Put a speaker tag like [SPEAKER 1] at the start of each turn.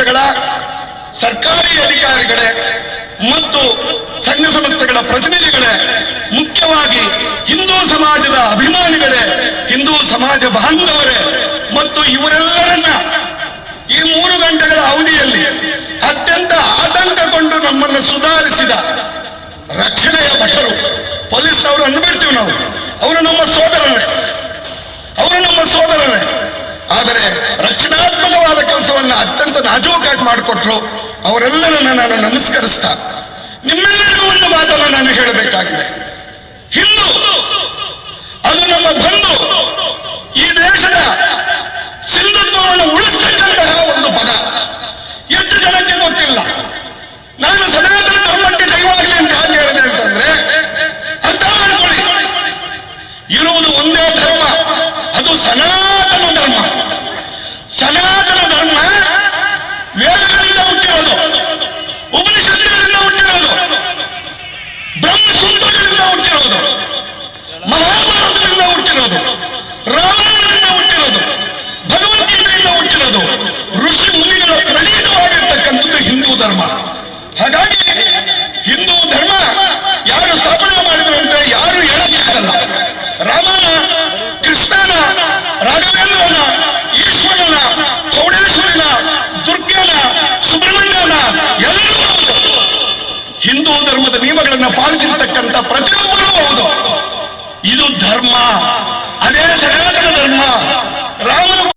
[SPEAKER 1] ಸಂಸ್ಥೆಗಳ ಸರ್ಕಾರಿ ಅಧಿಕಾರಿಗಳೇ ಮತ್ತು ಸಂಘ ಸಂಸ್ಥೆಗಳ ಪ್ರತಿನಿಧಿಗಳೇ, ಮುಖ್ಯವಾಗಿ ಹಿಂದೂ ಸಮಾಜದ ಅಭಿಮಾನಿಗಳೇ, ಹಿಂದೂ ಸಮಾಜ ಬಾಂಧವರೇ ಮತ್ತು ಇವರೆಲ್ಲರನ್ನ ಈ 3 ಗಂಟೆಗಳ ಅವಧಿಯಲ್ಲಿ ಅತ್ಯಂತ ಆತಂಕಗೊಂಡು ನಮ್ಮನ್ನು ಸುಧಾರಿಸಿದ ರಕ್ಷಣೆಯ ಭಟರು, ಪೊಲೀಸ್ನವರು ಅಂದ್ಬಿಡ್ತೀವಿ ನಾವು, ಅವರು ನಮ್ಮ ಸೋದರರೇ. ಆದರೆ ರಕ್ಷಣಾತ್ಮಕವಾದ ಕೆಲಸವನ್ನ ಅತ್ಯಂತ ನಾಜೂಕಾಗಿ ಮಾಡಿಕೊಟ್ರು. ಅವರೆಲ್ಲರನ್ನ ನಾನು ನಮಸ್ಕರಿಸ್ತಾ ನಿಮ್ಮೆಲ್ಲರಿಗೂ ಒಂದು ಮಾತನ್ನು ನಾನು ಹೇಳಬೇಕಾಗಿದೆ. ಹಿಂದೂ ಅದು ನಮ್ಮ ಬಂಧು. ಈ ದೇಶದ ಸಿಂಧುತ್ವವನ್ನು ಉಳಿಸ್ತಕ್ಕಂತಹ ಒಂದು ಪದ ಎಷ್ಟು ಜನಕ್ಕೆ ಗೊತ್ತಿಲ್ಲ. ನಾನು ಸನಾತನ ಧರ್ಮಕ್ಕೆ ಜಯವಾಗಲಿ ಅಂತ ಯಾಕೆ ಹೇಳಿದೆ ಅಂತಂದ್ರೆ, ಅರ್ಥ ಮಾಡ್ಕೊಳ್ಳಿ, ಇರುವುದು ಒಂದೇ ಧರ್ಮ, ಅದು ಸನಾತನ ಧರ್ಮ. ಸನಾತನ ಧರ್ಮ ವೇದಗಳಿಂದ ಹುಟ್ಟಿರೋದು, ಉಪನಿಷತ್ತುಗಳಿಂದ ಹುಟ್ಟಿರೋದು, ಬ್ರಹ್ಮಸೂತ್ರಗಳಿಂದ ಹುಟ್ಟಿರೋದು, ಮಹಾಭಾರತದಿಂದ ಹುಟ್ಟಿರೋದು, ರಾಮಾಯಣದಿಂದ ಹುಟ್ಟಿರೋದು, ಭಗವದ್ಗೀತೆಯಿಂದ ಹುಟ್ಟಿರೋದು, ಋಷಿ ಮುನಿಗಳ ಪ್ರಣೀತವಾಗಿರ್ತಕ್ಕಂಥದ್ದು ಹಿಂದೂ ಧರ್ಮ. ಹಾಗಾಗಿ ಹಿಂದೂ ಧರ್ಮ ಯಾರು ಸ್ಥಾಪನೆ ಮಾಡಿದ್ರು ಅಂತ ಯಾರು ಹೇಳಕ್ಕಾಗಲ್ಲ. ರಾಮನ, ಕೃಷ್ಣನ, ರಾಘವೇಂದ್ರನ, ಈಶ್ವರನ, ಚೌಡೇಶ್ವರನ, ದುರ್ಗನ, ಸುಬ್ರಹ್ಮಣ್ಯನ ಎಲ್ಲರೂ ಹೌದು. ಹಿಂದೂ ಧರ್ಮದ ನಿಯಮಗಳನ್ನು ಪಾಲಿಸಿರ್ತಕ್ಕಂಥ ಪ್ರತಿಯೊಬ್ಬರೂ ಹೌದು. ಇದು ಧರ್ಮ, ಅದೇ ಸನಾತನ ಧರ್ಮ.